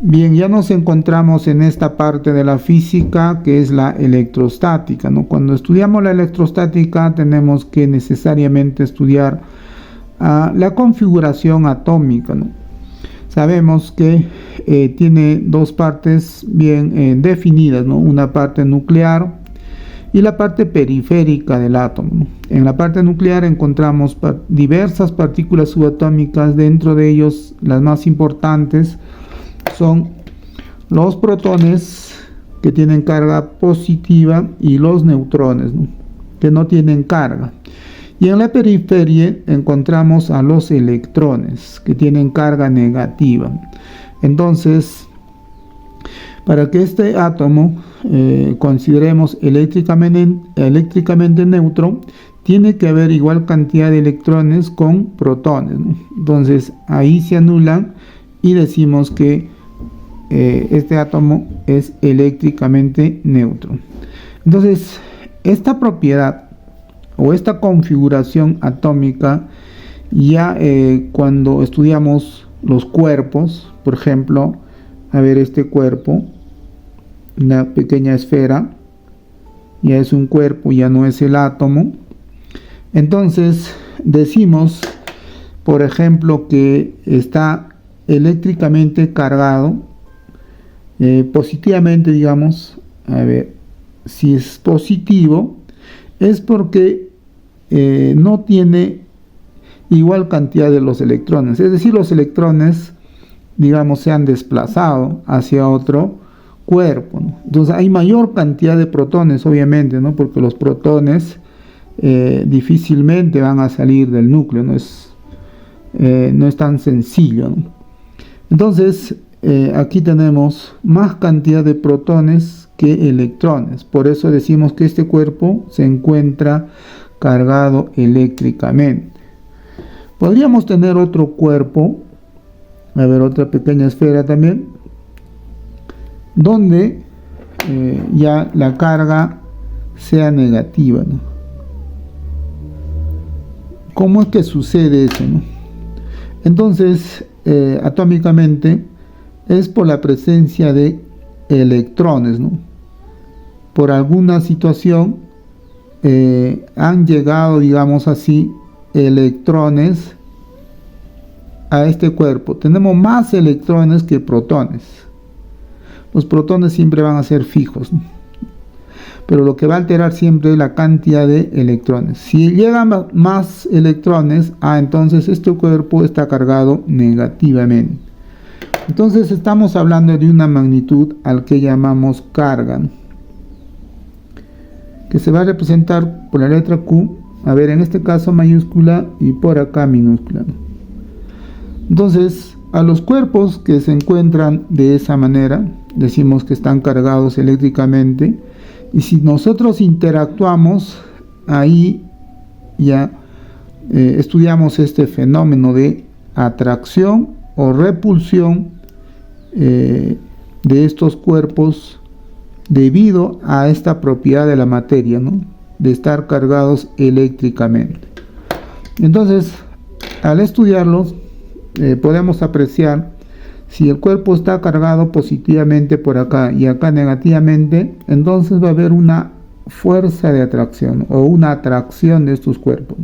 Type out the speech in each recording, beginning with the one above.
Bien, ya nos encontramos en esta parte de la física que es la electrostática, ¿no? Cuando estudiamos la electrostática tenemos que necesariamente estudiar la configuración atómica, ¿no? Sabemos que tiene dos partes bien definidas, ¿no? Una parte nuclear y la parte periférica del átomo, ¿no? En la parte nuclear encontramos diversas partículas subatómicas, dentro de ellos las más importantes son los protones, que tienen carga positiva, y los neutrones, ¿no?, que no tienen carga. Y en la periferia encontramos a los electrones, que tienen carga negativa. Entonces, para que este átomo consideremos eléctricamente neutro, tiene que haber igual cantidad de electrones con protones, ¿no? Entonces ahí se anulan y decimos que este átomo es eléctricamente neutro. Entonces, esta propiedad o esta configuración atómica, ya cuando estudiamos los cuerpos, por ejemplo, a ver, este cuerpo, una pequeña esfera, ya es un cuerpo, ya no es el átomo. Entonces decimos, por ejemplo, que está eléctricamente cargado positivamente, digamos. A ver, si es positivo es porque no tiene igual cantidad de los electrones, es decir, los electrones, digamos, se han desplazado hacia otro cuerpo, ¿no? Entonces hay mayor cantidad de protones, obviamente, ¿no?, porque los protones difícilmente van a salir del núcleo, no es tan sencillo, ¿no? Entonces aquí tenemos más cantidad de protones que electrones, por eso decimos que este cuerpo se encuentra cargado eléctricamente. Podríamos tener otro cuerpo, a ver, otra pequeña esfera también, donde ya la carga sea negativa, ¿no? ¿Cómo es que sucede eso, no? Entonces, atómicamente es por la presencia de electrones, ¿no? Por alguna situación han llegado, digamos así, electrones a este cuerpo. Tenemos más electrones que protones. Los protones siempre van a ser fijos, ¿no?, pero lo que va a alterar siempre es la cantidad de electrones. Si llegan más electrones, entonces este cuerpo está cargado negativamente. Entonces estamos hablando de una magnitud al que llamamos carga, ¿no?, que se va a representar por la letra Q, a ver, en este caso mayúscula y por acá minúscula, ¿no? Entonces, a los cuerpos que se encuentran de esa manera, decimos que están cargados eléctricamente, y si nosotros interactuamos, ahí ya estudiamos este fenómeno de atracción o repulsión de estos cuerpos debido a esta propiedad de la materia, ¿no?, de estar cargados eléctricamente. Entonces, al estudiarlos, podemos apreciar si el cuerpo está cargado positivamente por acá y acá negativamente, entonces va a haber una fuerza de atracción o una atracción de estos cuerpos.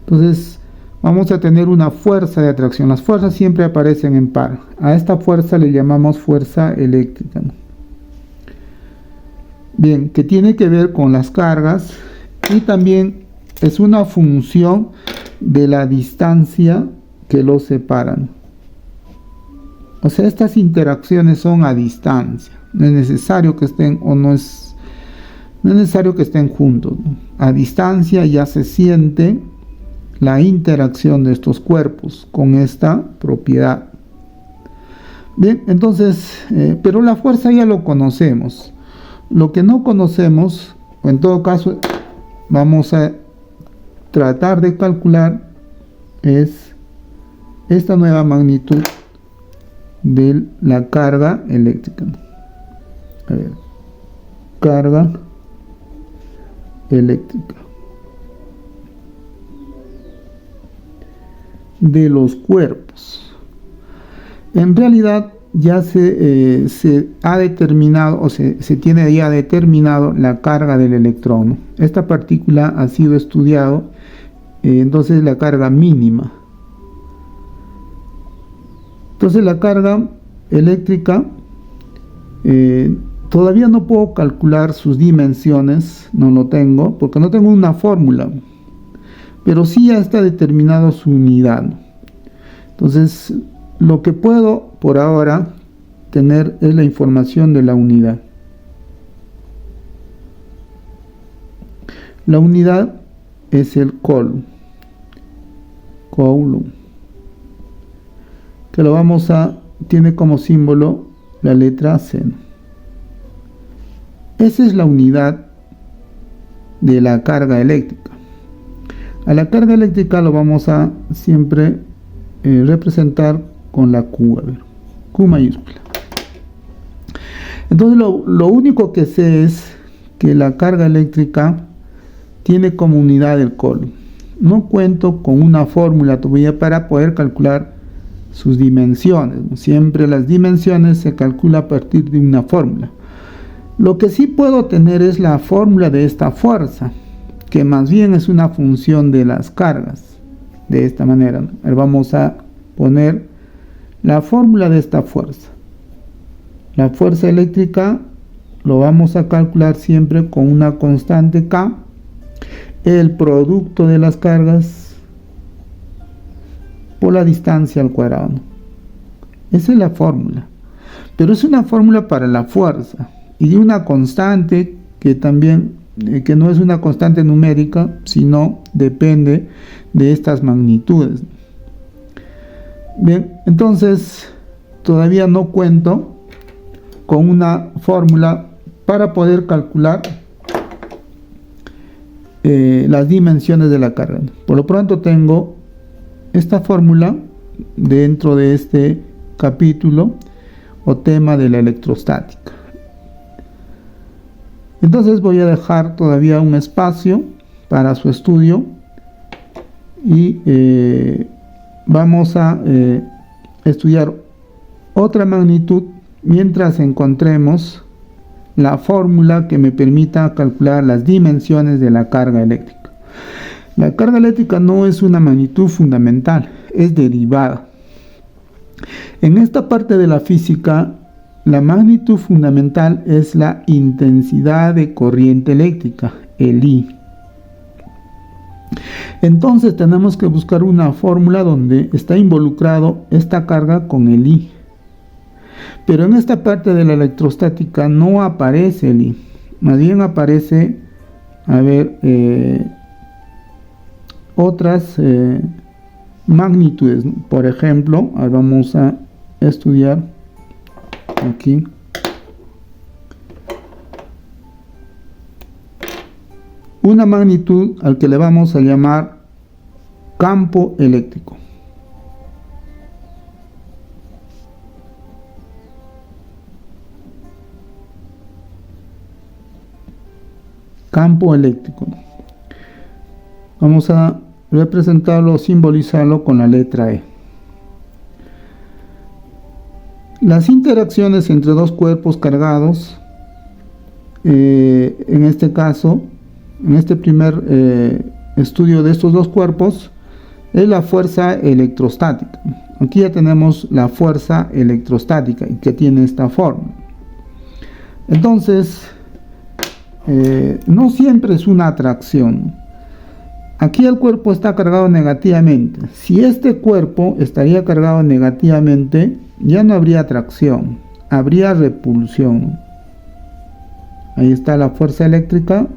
Entonces vamos a tener una fuerza de atracción. Las fuerzas siempre aparecen en par. A esta fuerza le llamamos fuerza eléctrica, ¿no? Bien, que tiene que ver con las cargas y también es una función de la distancia que los separan. O sea, estas interacciones son a distancia. No es necesario que estén no es necesario que estén juntos, ¿no? A distancia ya se siente la interacción de estos cuerpos con esta propiedad. Bien, entonces, pero la fuerza ya lo conocemos. Lo que no conocemos, o en todo caso vamos a tratar de calcular, es esta nueva magnitud de la carga eléctrica. A ver, carga eléctrica de los cuerpos. En realidad ya se ha determinado o se tiene ya determinado la carga del electrón, ¿no? Esta partícula ha sido estudiado, entonces la carga mínima. Entonces la carga eléctrica, todavía no puedo calcular sus dimensiones, no lo tengo, porque no tengo una fórmula, pero sí ya está determinado su unidad, ¿no? Entonces, lo que puedo por ahora tener es la información de la unidad. La unidad es el coulomb, que lo tiene como símbolo la letra C. Esa es la unidad de la carga eléctrica. A la carga eléctrica lo vamos a siempre representar con la Q, Q mayúscula. Entonces lo único que sé es que la carga eléctrica tiene como unidad el coulomb. No cuento con una fórmula todavía para poder calcular sus dimensiones. Siempre las dimensiones se calcula a partir de una fórmula. Lo que sí puedo tener es la fórmula de esta fuerza, que más bien es una función de las cargas. De esta manera, ¿no? Vamos a poner la fórmula de esta fuerza. La fuerza eléctrica lo vamos a calcular siempre con una constante K, el producto de las cargas por la distancia al cuadrado, ¿no? Esa es la fórmula, pero es una fórmula para la fuerza y de una constante que también que no es una constante numérica, sino depende de estas magnitudes. Bien, entonces todavía no cuento con una fórmula para poder calcular las dimensiones de la carga. Por lo pronto tengo esta fórmula dentro de este capítulo o tema de la electrostática. Entonces voy a dejar todavía un espacio para su estudio y vamos a estudiar otra magnitud mientras encontremos la fórmula que me permita calcular las dimensiones de la carga eléctrica. La carga eléctrica no es una magnitud fundamental, es derivada. En esta parte de la física, la magnitud fundamental es la intensidad de corriente eléctrica, el I. Entonces tenemos que buscar una fórmula donde está involucrado esta carga con el I. Pero en esta parte de la electrostática no aparece el I. Más bien aparece, otras magnitudes. Por ejemplo, vamos a estudiar aquí una magnitud al que le vamos a llamar campo eléctrico. Campo eléctrico. Vamos a representarlo, simbolizarlo con la letra E. Las interacciones entre dos cuerpos cargados, en este caso, en este primer estudio de estos dos cuerpos, es la fuerza electrostática. Aquí ya tenemos la fuerza electrostática que tiene esta forma. Entonces, no siempre es una atracción. Aquí el cuerpo está cargado negativamente. Si este cuerpo estaría cargado negativamente, ya no habría atracción, habría repulsión. Ahí está la fuerza eléctrica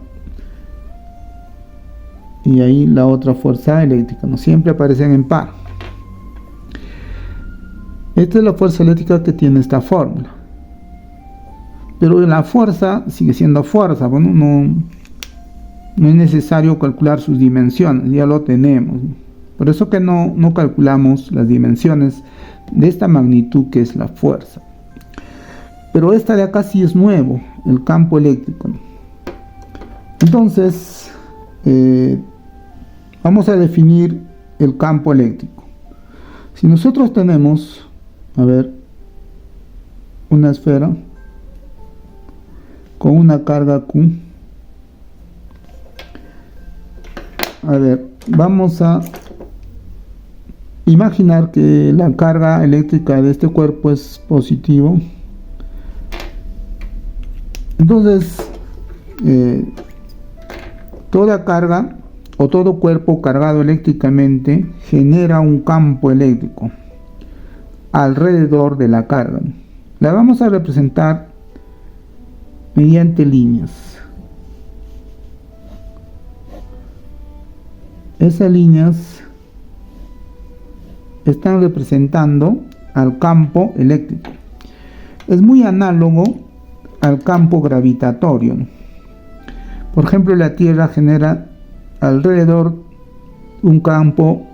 y ahí la otra fuerza eléctrica, no siempre aparecen en par. Esta es la fuerza eléctrica que tiene esta fórmula. Pero la fuerza sigue siendo fuerza. Bueno, no es necesario calcular sus dimensiones, ya lo tenemos. Por eso que no calculamos las dimensiones de esta magnitud que es la fuerza. Pero esta de acá sí es nuevo, el campo eléctrico. Entonces, vamos a definir el campo eléctrico. Si nosotros tenemos a ver, una esfera con una carga Q. A ver, vamos a imaginar que la carga eléctrica de este cuerpo es positivo. Entonces, toda carga o todo cuerpo cargado eléctricamente genera un campo eléctrico alrededor de la carga. La vamos a representar mediante líneas. Esas líneas están representando al campo eléctrico. Es muy análogo al campo gravitatorio. Por ejemplo, la Tierra genera alrededor un campo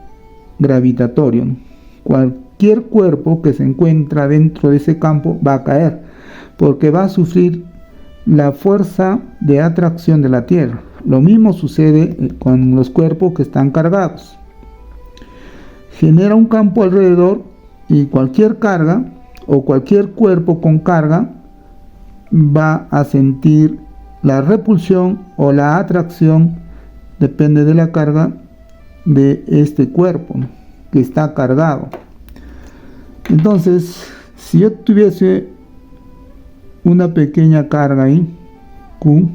gravitatorio. Cualquier cuerpo que se encuentra dentro de ese campo va a caer, porque va a sufrir la fuerza de atracción de la Tierra. Lo mismo sucede con los cuerpos que están cargados. Genera un campo alrededor y cualquier carga o cualquier cuerpo con carga va a sentir la repulsión o la atracción, depende de la carga de este cuerpo, ¿no?, que está cargado. Entonces, si yo tuviese una pequeña carga ahí, Q,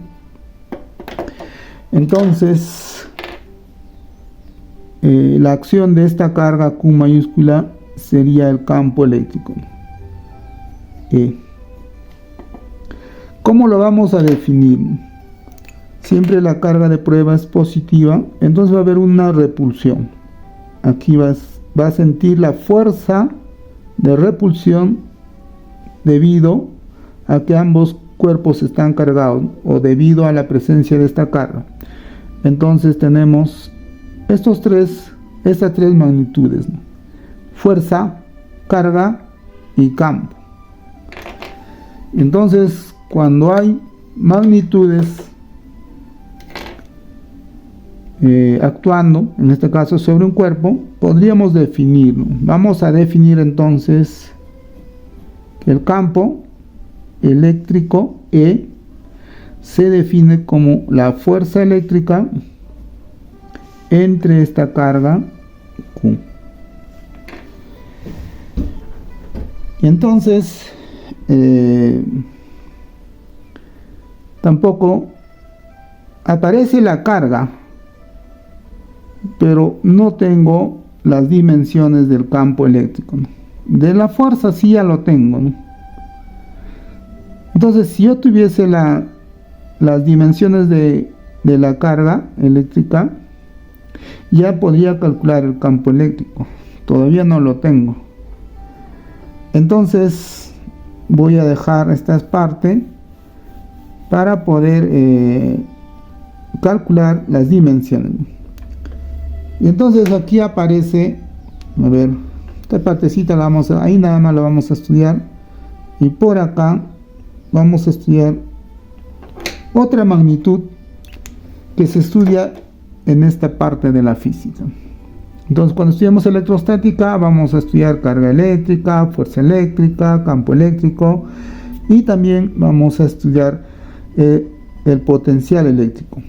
entonces la acción de esta carga Q mayúscula sería el campo eléctrico, E. ¿Cómo lo vamos a definir? Siempre la carga de prueba es positiva, entonces va a haber una repulsión. Aquí va a sentir la fuerza de repulsión debido a que ambos cuerpos están cargados o debido a la presencia de esta carga. Entonces tenemos estas tres magnitudes, ¿no?: fuerza, carga y campo. Entonces, cuando hay magnitudes actuando, en este caso sobre un cuerpo, podríamos definirlo. Vamos a definir entonces que el campo eléctrico E se define como la fuerza eléctrica entre esta carga Q. Y entonces tampoco aparece la carga, pero no tengo las dimensiones del campo eléctrico, ¿no? De la fuerza sí ya lo tengo, ¿no? Entonces, si yo tuviese las dimensiones de la carga eléctrica, ya podría calcular el campo eléctrico. Todavía no lo tengo. Entonces, voy a dejar esta parte para poder calcular las dimensiones. Y entonces aquí aparece, a ver, esta partecita ahí nada más la vamos a estudiar, y por acá vamos a estudiar otra magnitud que se estudia en esta parte de la física. Entonces, cuando estudiamos electrostática, vamos a estudiar carga eléctrica, fuerza eléctrica, campo eléctrico, y también vamos a estudiar el potencial eléctrico.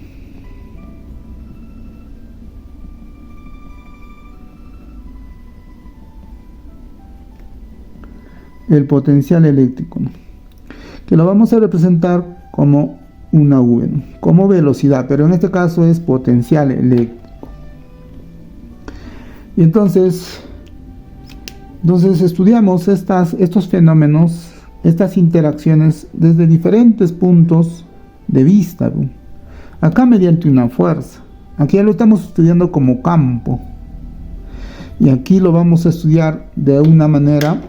El potencial eléctrico, ¿no?, que lo vamos a representar como una V, ¿no?, como velocidad, pero en este caso es potencial eléctrico. Y entonces estudiamos estos fenómenos, estas interacciones desde diferentes puntos de vista, ¿no? Acá mediante una fuerza, aquí ya lo estamos estudiando como campo, y aquí lo vamos a estudiar de una manera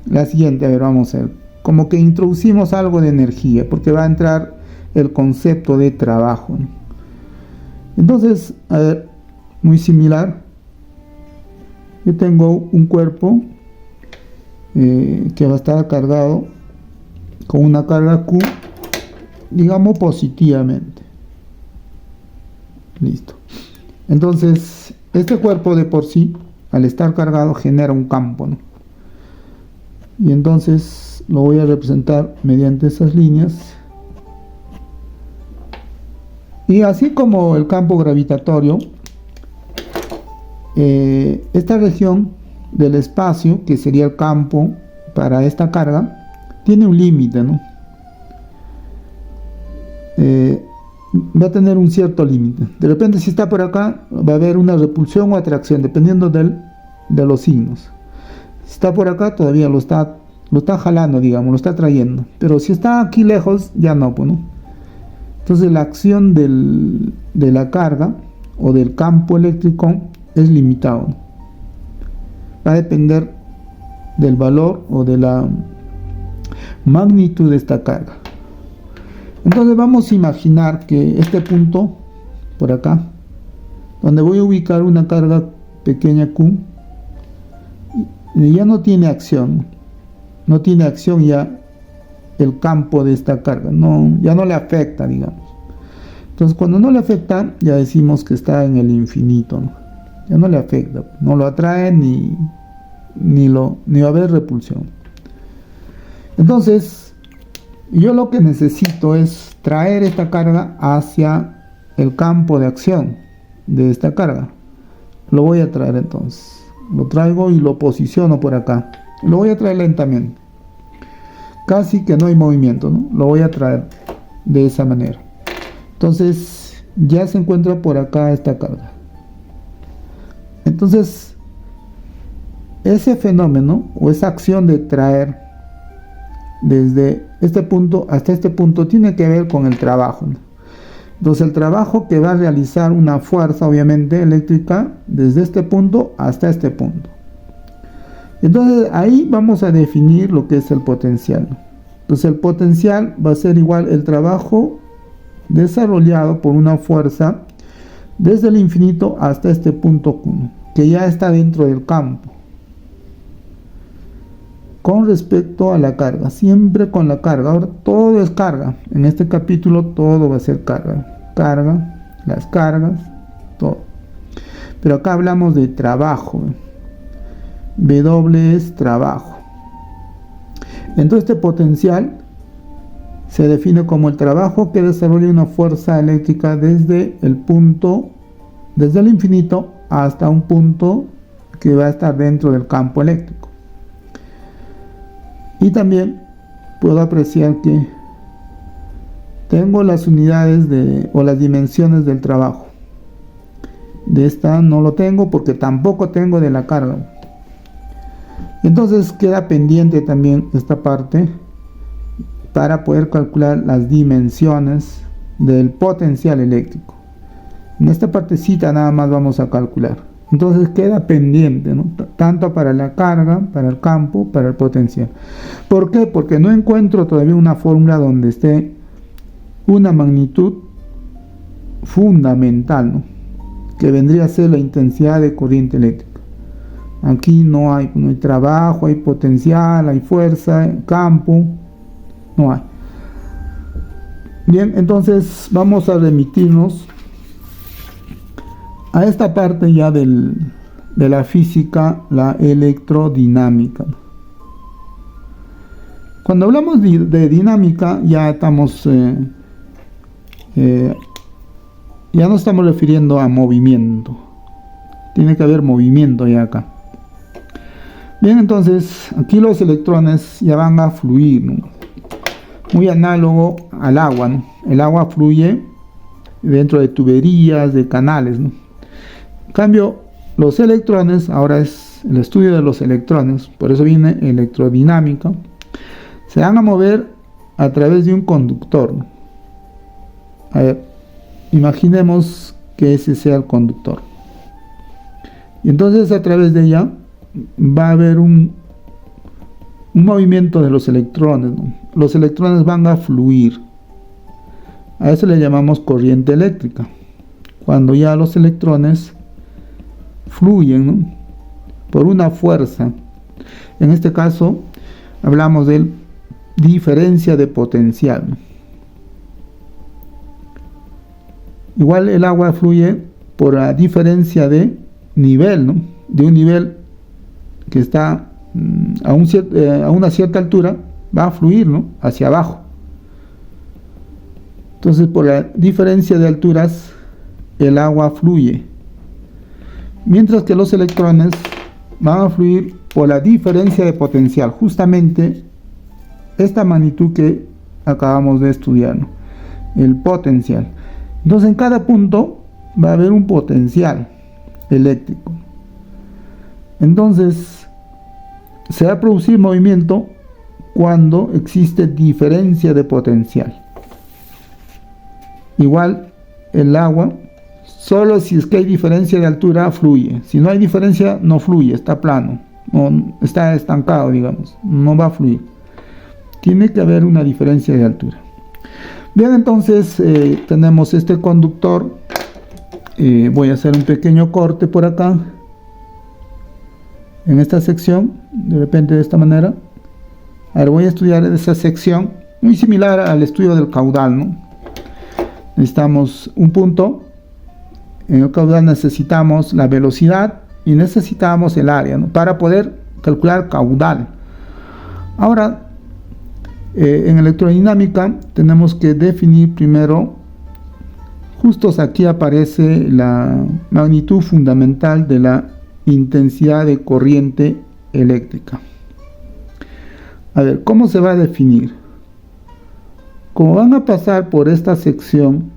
la siguiente. A ver, vamos a ver, como que introducimos algo de energía, porque va a entrar el concepto de trabajo, ¿no? Entonces, a ver, muy similar, yo tengo un cuerpo que va a estar cargado con una carga Q, digamos positivamente. Listo. Entonces, este cuerpo de por sí, al estar cargado, genera un campo, ¿no? y entonces lo voy a representar mediante esas líneas. Y así como el campo gravitatorio, esta región del espacio, que sería el campo para esta carga, tiene un límite, ¿no? Va a tener un cierto límite. De repente, si está por acá, va a haber una repulsión o atracción, dependiendo de los signos. Si está por acá, todavía lo está jalando, digamos, lo está trayendo. Pero si está aquí lejos, ya no, pues, ¿no? Entonces, la acción de la carga o del campo eléctrico es limitado, ¿no? Va a depender del valor o de la magnitud de esta carga. Entonces vamos a imaginar que este punto, por acá, donde voy a ubicar una carga pequeña Q, ya no tiene acción. No tiene acción ya el campo de esta carga. Ya no le afecta, digamos. Entonces cuando no le afecta, ya decimos que está en el infinito, ¿no? Ya no le afecta. No lo atrae ni va a haber repulsión. Entonces, yo lo que necesito es traer esta carga hacia el campo de acción de esta carga. Lo voy a traer entonces. Lo traigo y lo posiciono por acá. Lo voy a traer lentamente. Casi que no hay movimiento, ¿no? Lo voy a traer de esa manera. Entonces, ya se encuentra por acá esta carga. Entonces, ese fenómeno o esa acción de traer desde este punto hasta este punto tiene que ver con el trabajo, ¿no? Entonces el trabajo que va a realizar una fuerza, obviamente eléctrica, desde este punto hasta este punto. Entonces ahí vamos a definir lo que es el potencial, ¿no? Entonces el potencial va a ser igual el trabajo desarrollado por una fuerza desde el infinito hasta este punto Q, ¿no? Que ya está dentro del campo. Con respecto a la carga, siempre con la carga. Ahora todo es carga. En este capítulo todo va a ser carga. Carga, las cargas, todo. Pero acá hablamos de trabajo. W es trabajo. Entonces este potencial se define como el trabajo que desarrolla una fuerza eléctrica desde el infinito hasta un punto que va a estar dentro del campo eléctrico. Y también puedo apreciar que tengo las unidades o las dimensiones del trabajo. De esta no lo tengo porque tampoco tengo de la carga. Entonces queda pendiente también esta parte para poder calcular las dimensiones del potencial eléctrico. En esta partecita nada más vamos a calcular. Entonces queda pendiente, ¿no? Tanto para la carga, para el campo, para el potencial. ¿Por qué? Porque no encuentro todavía una fórmula donde esté una magnitud fundamental, ¿no? Que vendría a ser la intensidad de corriente eléctrica. Aquí no hay trabajo, hay potencial, hay fuerza, campo, no hay. Bien, entonces vamos a remitirnos a esta parte ya de la física, la electrodinámica. Cuando hablamos de dinámica, ya estamos ya no estamos refiriendo a movimiento. Tiene que haber movimiento ya acá. Bien, entonces aquí los electrones ya van a fluir, ¿no? Muy análogo al agua, ¿no? El agua fluye dentro de tuberías, de canales, ¿no? En cambio, los electrones, ahora es el estudio de los electrones, por eso viene electrodinámica, se van a mover a través de un conductor, ¿no? A ver, imaginemos que ese sea el conductor. Y entonces a través de ella va a haber un movimiento de los electrones, ¿no? Los electrones van a fluir. A eso le llamamos corriente eléctrica. Cuando ya los electrones fluyen, ¿no? Por una fuerza. En este caso hablamos de diferencia de potencial, ¿no? Igual el agua fluye por la diferencia de nivel, ¿no? De un nivel que está a una cierta altura va a fluir, ¿no?, hacia abajo. Entonces, por la diferencia de alturas, el agua fluye, mientras que los electrones van a fluir por la diferencia de potencial, justamente esta magnitud que acabamos de estudiar, ¿no?, el potencial. Entonces, en cada punto va a haber un potencial eléctrico. Entonces, se va a producir movimiento cuando existe diferencia de potencial. Igual, el agua, solo si es que hay diferencia de altura, fluye. Si no hay diferencia, no fluye, está plano, no, está estancado, digamos, no va a fluir. Tiene que haber una diferencia de altura. Bien, entonces tenemos este conductor. Voy a hacer un pequeño corte por acá, en esta sección, de repente de esta manera. Ahora voy a estudiar esa sección, muy similar al estudio del caudal, ¿no? Necesitamos un punto. En el caudal necesitamos la velocidad y necesitamos el área, ¿no?, para poder calcular caudal. Ahora, en electrodinámica tenemos que definir primero, justo aquí aparece la magnitud fundamental de la intensidad de corriente eléctrica. A ver, ¿cómo se va a definir? Como van a pasar por esta sección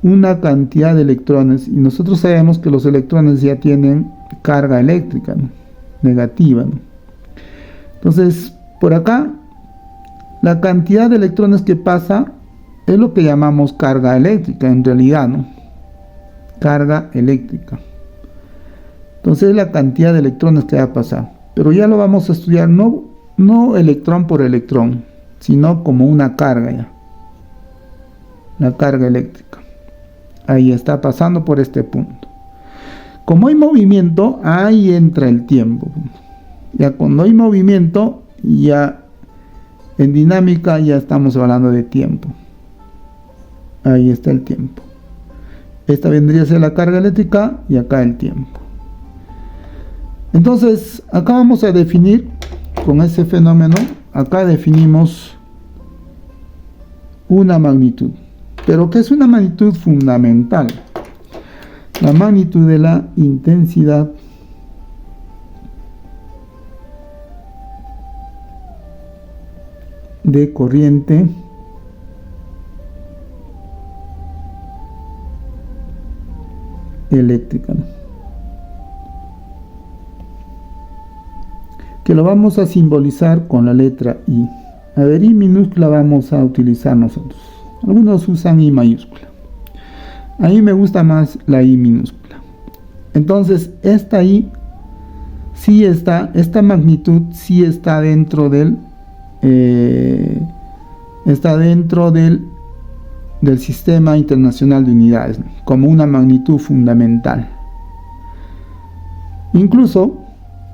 una cantidad de electrones, y nosotros sabemos que los electrones ya tienen carga eléctrica, ¿no?, negativa, ¿no? Entonces, por acá, la cantidad de electrones que pasa es lo que llamamos carga eléctrica, en realidad, ¿no? Carga eléctrica. Entonces, es la cantidad de electrones que va a pasar. Pero ya lo vamos a estudiar no electrón por electrón, sino como una carga ya. La carga eléctrica. Ahí está pasando por este punto. Como hay movimiento, ahí entra el tiempo. Ya cuando hay movimiento, ya en dinámica ya estamos hablando de tiempo. Ahí está el tiempo. Esta vendría a ser la carga eléctrica y acá el tiempo. Entonces, acá vamos a definir con ese fenómeno, acá definimos una magnitud. Pero ¿qué es una magnitud fundamental? La magnitud de la intensidad de corriente eléctrica, ¿no?, que lo vamos a simbolizar con la letra I. A ver, I minúscula vamos a utilizar nosotros. Algunos usan I mayúscula. A mí me gusta más la I minúscula. Entonces, esta I sí está, esta magnitud sí está dentro del Sistema Internacional de Unidades, ¿no?, como una magnitud fundamental. Incluso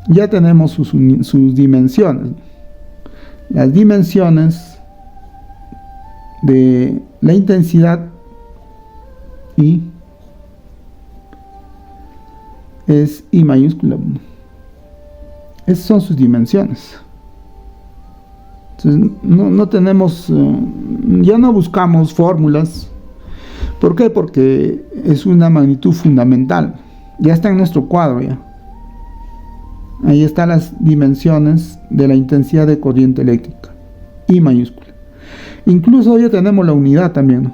ya tenemos sus dimensiones, ¿no? Las dimensiones de la intensidad I es I mayúscula. Esas son sus dimensiones. Entonces, no tenemos, ya no buscamos fórmulas. ¿Por qué? Porque es una magnitud fundamental. Ya está en nuestro cuadro ya. Ahí están las dimensiones de la intensidad de corriente eléctrica, I mayúscula. Incluso ya tenemos la unidad también, ¿no?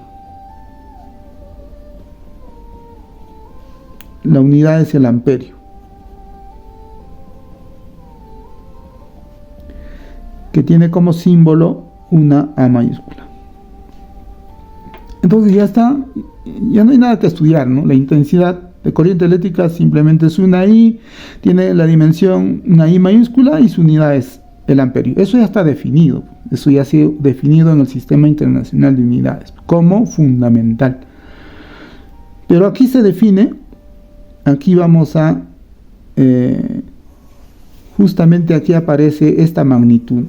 La unidad es el amperio, que tiene como símbolo una A mayúscula. Entonces ya está, ya no hay nada que estudiar, ¿no? La intensidad de corriente eléctrica simplemente es una I, tiene la dimensión una I mayúscula y su unidad es el amperio. Eso ya está definido, eso ya ha sido definido en el Sistema Internacional de Unidades como fundamental. Pero aquí se define, aquí vamos a, justamente aquí aparece esta magnitud,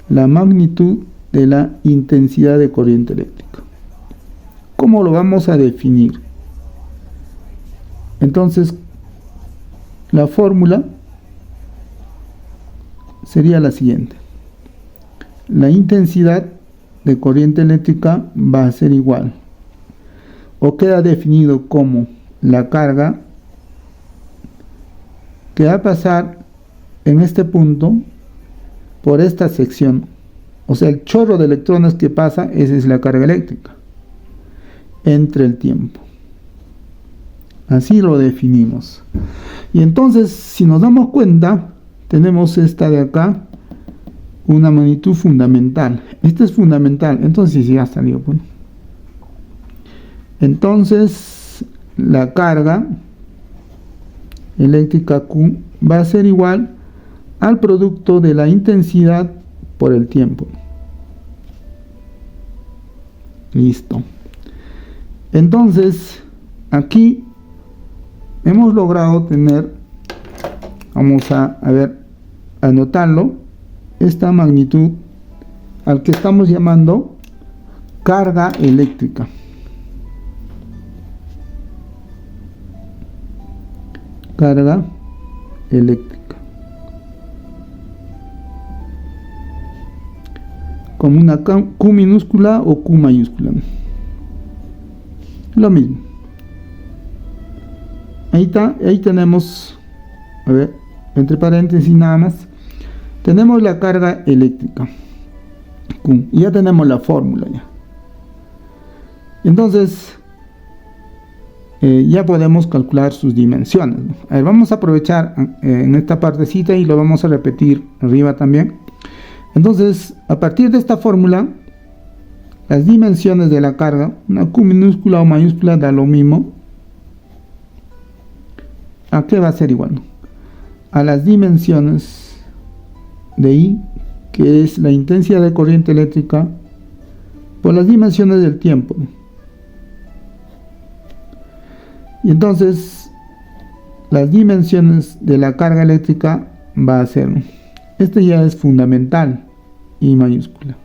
la magnitud de la intensidad de corriente eléctrica. ¿Cómo lo vamos a definir? Entonces, la fórmula sería la siguiente. La intensidad de corriente eléctrica va a ser igual, o queda definido como la carga que va a pasar en este punto por esta sección. O sea, el chorro de electrones que pasa, esa es la carga eléctrica entre el tiempo. Así lo definimos. Y entonces, si nos damos cuenta, tenemos esta de acá, una magnitud fundamental. Esta es fundamental, entonces ya salió. Bueno. Entonces, la carga eléctrica Q va a ser igual al producto de la intensidad por el tiempo. Listo. Entonces, aquí hemos logrado tener, vamos a ver, anotarlo, esta magnitud al que estamos llamando carga eléctrica. Carga eléctrica. Como una Q minúscula o Q mayúscula. Lo mismo. Ahí está, ahí tenemos, a ver, entre paréntesis nada más, tenemos la carga eléctrica Q, y ya tenemos la fórmula ya. Entonces, ya podemos calcular sus dimensiones, ¿no? A ver, vamos a aprovechar en esta partecita y lo vamos a repetir arriba también. Entonces, a partir de esta fórmula, las dimensiones de la carga, una Q minúscula o mayúscula da lo mismo. ¿A qué va a ser igual? A las dimensiones de I, que es la intensidad de corriente eléctrica, por las dimensiones del tiempo. Y entonces, las dimensiones de la carga eléctrica va a ser, este ya es fundamental, I mayúscula.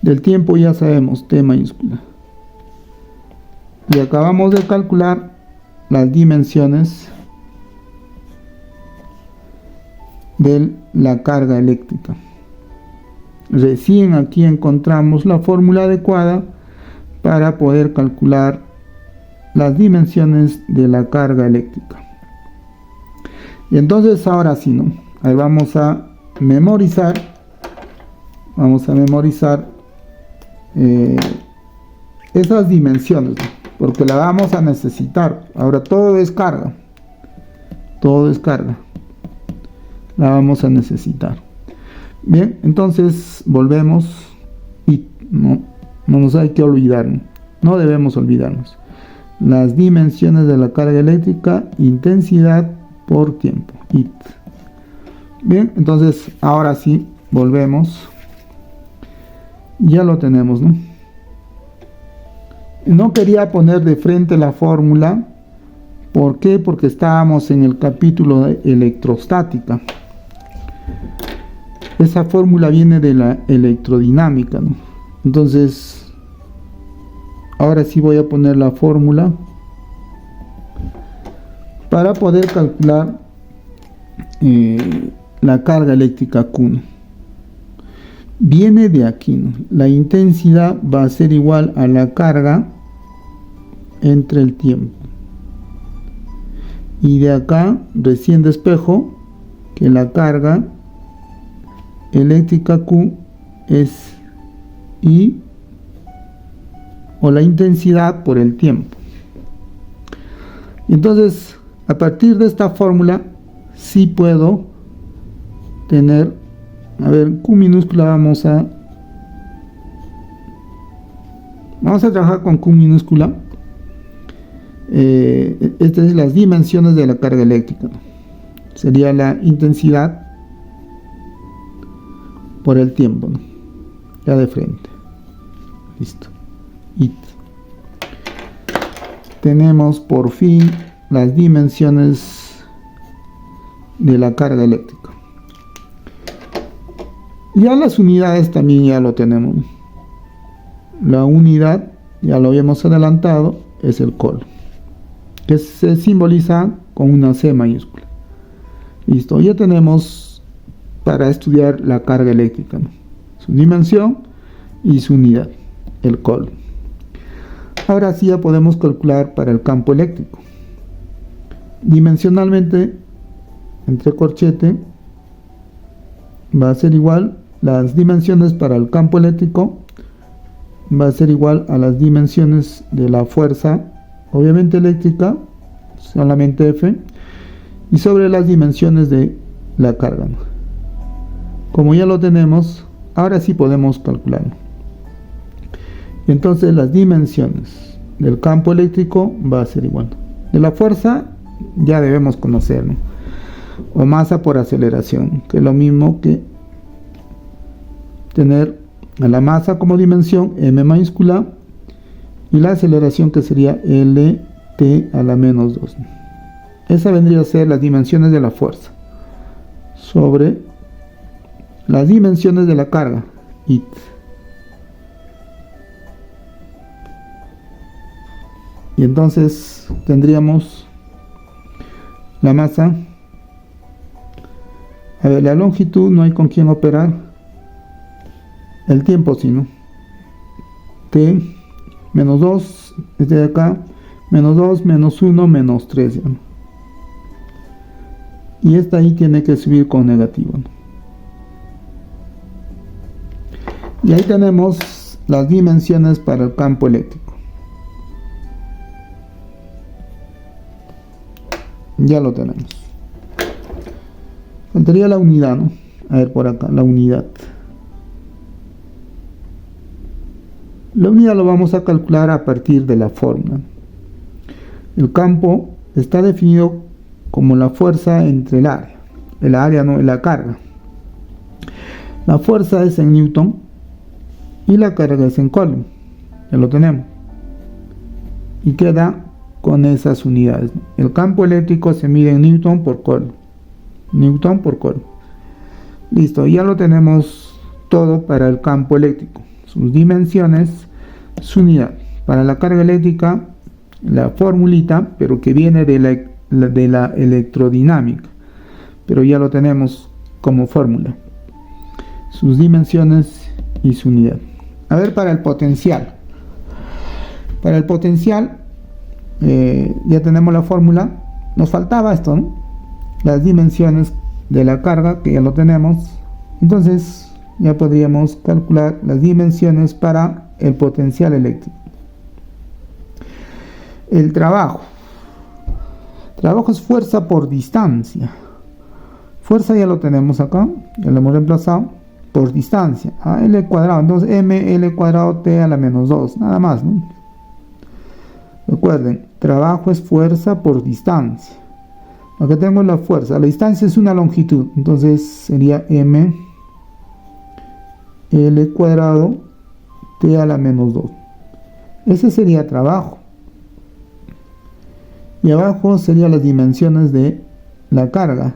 Del tiempo ya sabemos, T mayúscula. Y acabamos de calcular las dimensiones de la carga eléctrica. Recién aquí encontramos la fórmula adecuada para poder calcular las dimensiones de la carga eléctrica. Y entonces ahora sí, ¿no? Ahí vamos a memorizar. Vamos a memorizar esas dimensiones, ¿no? Porque la vamos a necesitar. Ahora todo es carga. Todo es carga. La vamos a necesitar. Bien, entonces volvemos y no nos hay que olvidar. No debemos olvidarnos. Las dimensiones de la carga eléctrica, intensidad por tiempo. IT. Bien, entonces ahora sí, volvemos. Ya lo tenemos, ¿no? No quería poner de frente la fórmula. ¿Por qué? Porque estábamos en el capítulo de electrostática. Esa fórmula viene de la electrodinámica, ¿no? Entonces, ahora sí voy a poner la fórmula para poder calcular la carga eléctrica Q, ¿no? Viene de aquí, ¿no? La intensidad va a ser igual a la carga entre el tiempo. Y de acá recién despejo que la carga eléctrica Q es I, o la intensidad por el tiempo. Entonces, a partir de esta fórmula, sí puedo tener, a ver, Q minúscula vamos a trabajar con Q minúscula. Estas son las dimensiones de la carga eléctrica, ¿no? Sería la intensidad por el tiempo, ¿no? Ya de frente. Listo. IT. Tenemos por fin las dimensiones de la carga eléctrica. Ya las unidades también ya lo tenemos. La unidad, ya lo habíamos adelantado, es el coulomb, que se simboliza con una C mayúscula. Listo, ya tenemos para estudiar la carga eléctrica, ¿no? Su dimensión y su unidad, el coulomb. Ahora sí ya podemos calcular para el campo eléctrico. Dimensionalmente, entre corchete, va a ser igual, las dimensiones para el campo eléctrico va a ser igual a las dimensiones de la fuerza, obviamente eléctrica, solamente F, y sobre las dimensiones de la carga. Como ya lo tenemos, ahora sí podemos calcularlo. Entonces las dimensiones del campo eléctrico va a ser igual. De la fuerza ya debemos conocer, ¿no? O masa por aceleración, que es lo mismo que tener a la masa como dimensión, m mayúscula, y la aceleración que sería lt a la menos 2. Esa vendría a ser las dimensiones de la fuerza sobre las dimensiones de la carga, it. Y entonces tendríamos la masa. A ver, la longitud no hay con quién operar. El tiempo sí, ¿no? T menos 2, este de acá, menos 2, menos 1, menos 3, ¿no? Y esta ahí tiene que subir con negativo, ¿no? Y ahí tenemos las dimensiones para el campo eléctrico. Ya lo tenemos. Faltaría la unidad, ¿no? A ver por acá, la unidad. La unidad lo vamos a calcular a partir de la fórmula. El campo está definido como la fuerza entre el área no, la carga. La fuerza es en Newton y la carga es en Coulomb. Ya lo tenemos. Y queda con esas unidades. El campo eléctrico se mide en Newton por Coulomb. Newton por Coulomb. Listo, ya lo tenemos todo para el campo eléctrico. Sus dimensiones, su unidad. Para la carga eléctrica, la formulita, pero que viene de la electrodinámica. Pero ya lo tenemos como fórmula. Sus dimensiones y su unidad. A ver, para el potencial. Para el potencial, ya tenemos la fórmula. Nos faltaba esto, ¿no? Las dimensiones de la carga, que ya lo tenemos. Entonces ya podríamos calcular las dimensiones para el potencial eléctrico. El trabajo. Trabajo es fuerza por distancia. Fuerza ya lo tenemos acá, ya lo hemos reemplazado por distancia, a L cuadrado. Entonces ml cuadrado t a la menos 2, nada más, ¿no? Recuerden, trabajo es fuerza por distancia. Acá tengo la fuerza, la distancia es una longitud, entonces sería m L cuadrado t a la menos 2. Ese sería trabajo. Y abajo serían las dimensiones de la carga.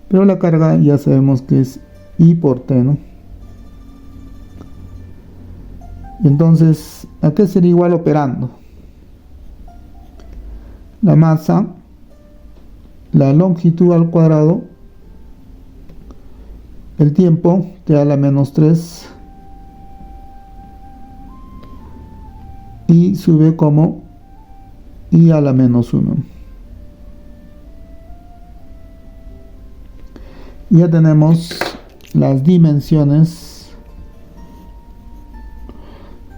Pero la carga ya sabemos que es I por T, ¿no? Entonces, ¿a qué sería igual operando? La masa, la longitud al cuadrado, el tiempo, T a la menos 3, y sube como I a la menos 1. Ya tenemos las dimensiones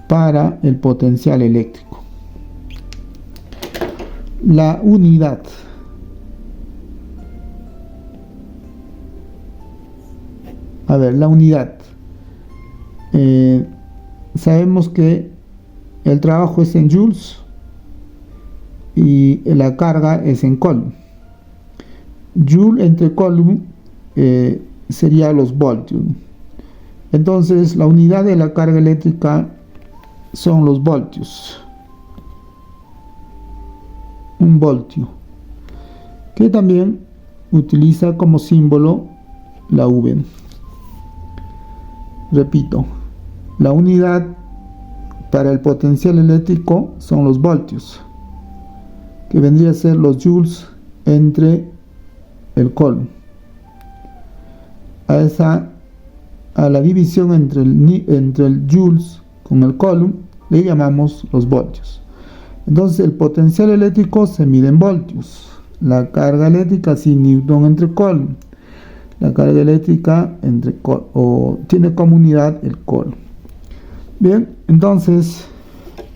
para el potencial eléctrico. La unidad. A ver, la unidad. Sabemos que el trabajo es en joules y la carga es en coulomb. Joule entre coulomb sería los voltios. Entonces la unidad de la carga eléctrica son los voltios. Un voltio, que también utiliza como símbolo la V. Repito, la unidad para el potencial eléctrico son los voltios, que vendría a ser los joules entre el coulomb. a la división entre el joules con el coulomb, le llamamos los voltios. Entonces el potencial eléctrico se mide en voltios, la carga eléctrica sin newton entre coulomb, la carga eléctrica tiene como unidad el coulomb. Bien, entonces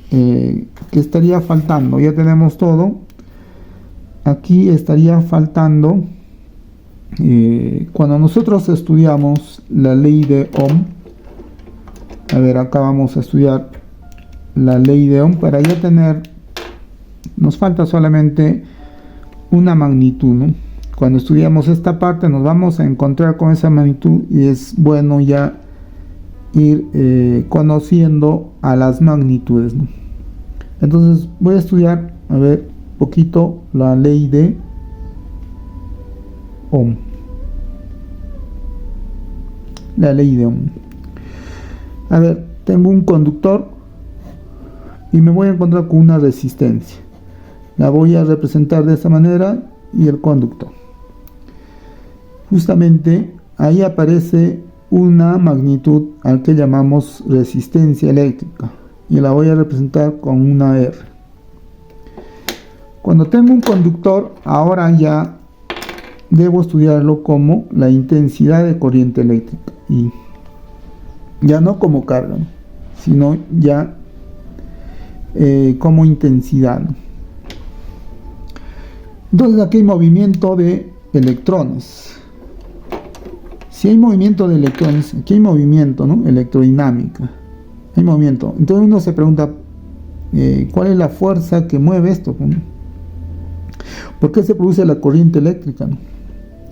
¿qué estaría faltando? Ya tenemos todo. Aquí estaría faltando cuando nosotros estudiamos la ley de Ohm. A ver, acá vamos a estudiar la ley de Ohm para ya tener, nos falta solamente una magnitud, ¿no? Cuando estudiamos esta parte nos vamos a encontrar con esa magnitud y es bueno ya ir conociendo a las magnitudes, ¿no? Entonces voy a estudiar, a ver, poquito la ley de Ohm. La ley de Ohm. A ver, tengo un conductor y me voy a encontrar con una resistencia. La voy a representar de esta manera y el conductor. Justamente ahí aparece una magnitud al que llamamos resistencia eléctrica y la voy a representar con una R. Cuando tengo un conductor, ahora ya debo estudiarlo como la intensidad de corriente eléctrica y ya no como carga, ¿no? Sino ya como intensidad, ¿no? Entonces aquí hay movimiento de electrones. Si hay movimiento de electrones, aquí hay movimiento, ¿no? Electrodinámica. Hay movimiento. Entonces uno se pregunta, ¿cuál es la fuerza que mueve esto, ¿no? ¿Por qué se produce la corriente eléctrica, ¿no?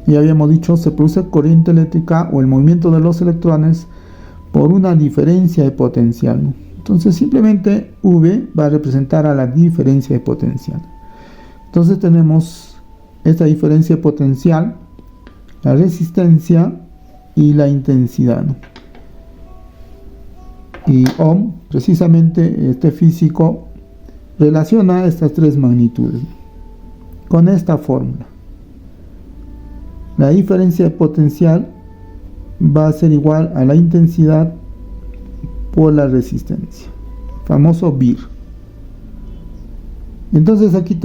Ya habíamos dicho, se produce corriente eléctrica o el movimiento de los electrones por una diferencia de potencial, ¿no? Entonces simplemente V va a representar a la diferencia de potencial. Entonces tenemos esta diferencia de potencial, la resistencia y la intensidad, ¿no? Y Ohm, precisamente este físico, relaciona estas tres magnitudes, ¿no? Con esta fórmula. La diferencia de potencial va a ser igual a la intensidad por la resistencia, famoso VIR. Entonces aquí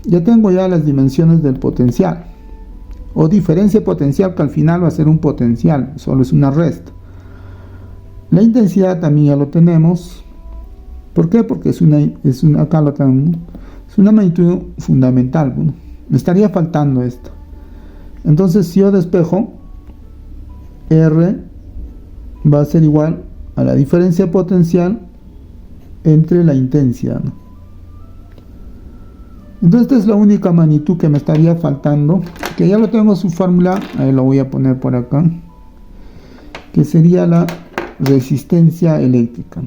ya tengo las dimensiones del potencial o diferencia de potencial, que al final va a ser un potencial, solo es una resta. La intensidad también ya lo tenemos. ¿Por qué? Porque acá lo tenemos, es una magnitud fundamental. Bueno, me estaría faltando esto. Entonces si yo despejo, R va a ser igual a la diferencia potencial entre la intensidad, ¿no? Entonces esta es la única magnitud que me estaría faltando, que ya lo tengo su fórmula, ahí lo voy a poner por acá, que sería la resistencia eléctrica.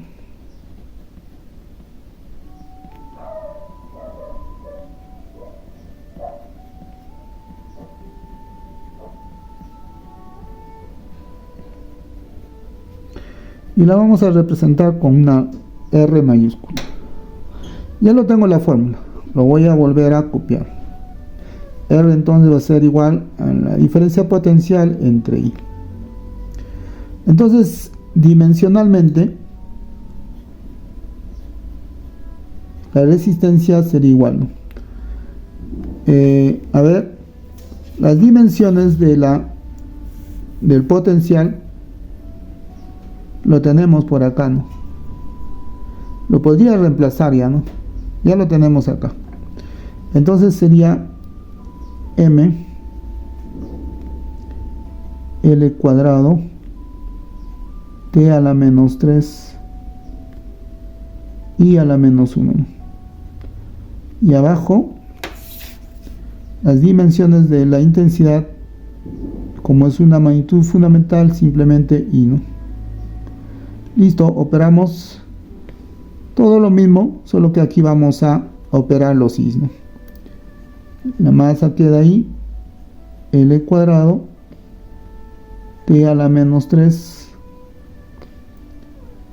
Y la vamos a representar con una R mayúscula. Ya lo tengo la fórmula, lo voy a volver a copiar. R entonces va a ser igual a la diferencia potencial entre I. Entonces, dimensionalmente, la resistencia sería igual, ¿no? A ver, las dimensiones del potencial lo tenemos por acá, ¿no? Lo podría reemplazar ya, ¿no? Ya lo tenemos acá. Entonces sería M L cuadrado T a la menos 3 I a la menos 1. Y abajo las dimensiones de la intensidad, como es una magnitud fundamental, simplemente I, ¿no? Listo, operamos todo lo mismo, solo que aquí vamos a operar los I, ¿no? La masa queda ahí, L cuadrado T a la menos 3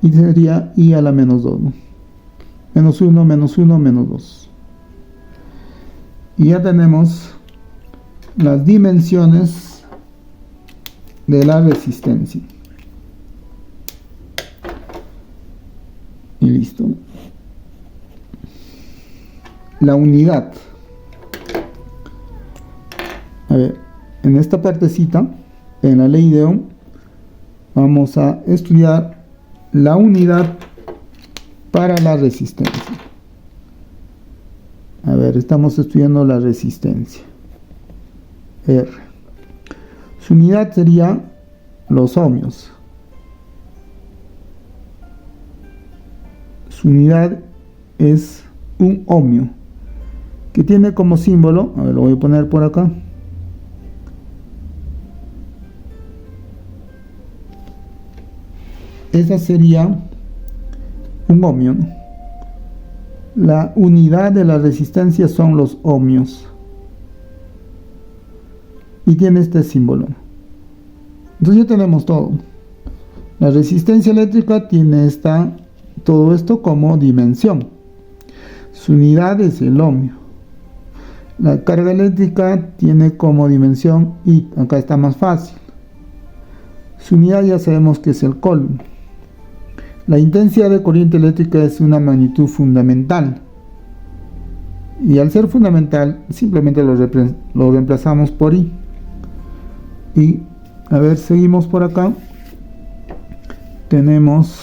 y sería I a la menos 2, ¿no? Menos 1, menos 1, menos 2. Y ya tenemos las dimensiones de la resistencia. Y listo. La unidad. A ver, en esta partecita, en la ley de Ohm, vamos a estudiar la unidad para la resistencia. A ver, estamos estudiando la resistencia. R. Su unidad sería los ohmios. Su unidad es un ohmio, que tiene como símbolo, a ver, lo voy a poner por acá. Esa sería un ohmio, ¿no? La unidad de la resistencia son los ohmios. Y tiene este símbolo. Entonces ya tenemos todo. La resistencia eléctrica tiene todo esto como dimensión. Su unidad es el ohmio. La carga eléctrica tiene como dimensión, y acá está más fácil, su unidad ya sabemos que es el coulomb. La intensidad de corriente eléctrica es una magnitud fundamental. Y al ser fundamental, simplemente lo reemplazamos por I. Y, a ver, seguimos por acá. Tenemos,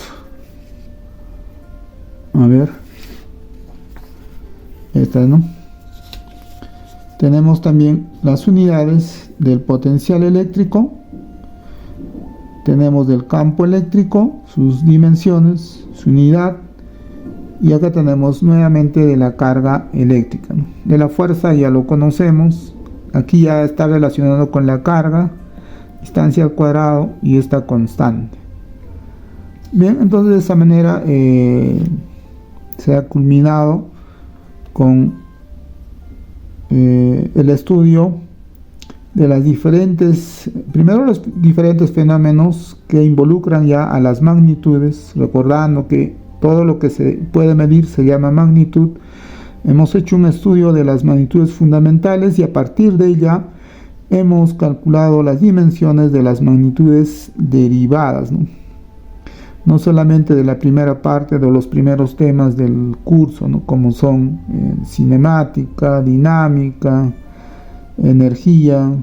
a ver, estas, ¿no? Tenemos también las unidades del potencial eléctrico. Tenemos del campo eléctrico, sus dimensiones, su unidad. Y acá tenemos nuevamente de la carga eléctrica, ¿no? De la fuerza ya lo conocemos. Aquí ya está relacionado con la carga, distancia al cuadrado y esta constante. Bien, entonces de esa manera se ha culminado con el estudio de las diferentes fenómenos que involucran ya a las magnitudes, recordando que todo lo que se puede medir se llama magnitud. Hemos hecho un estudio de las magnitudes fundamentales y a partir de ella hemos calculado las dimensiones de las magnitudes derivadas, ¿no? No solamente de la primera parte de los primeros temas del curso, ¿no? Como son cinemática, dinámica, energía,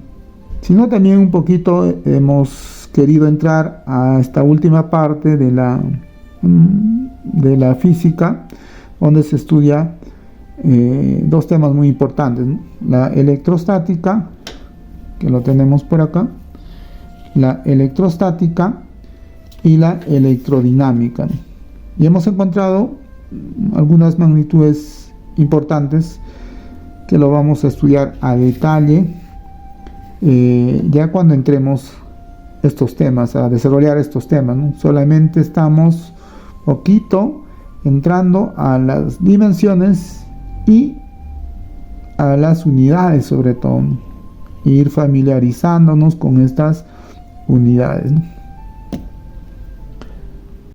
sino también un poquito hemos querido entrar a esta última parte de la física, donde se estudia dos temas muy importantes, ¿no? La electrostática, que lo tenemos por acá, la electrostática y la electrodinámica, ¿no? Y hemos encontrado algunas magnitudes importantes que lo vamos a estudiar a detalle ya cuando entremos estos temas, a desarrollar estos temas, ¿no? Solamente estamos poquito entrando a las dimensiones y a las unidades, sobre todo, ¿no? Ir familiarizándonos con estas unidades, ¿no?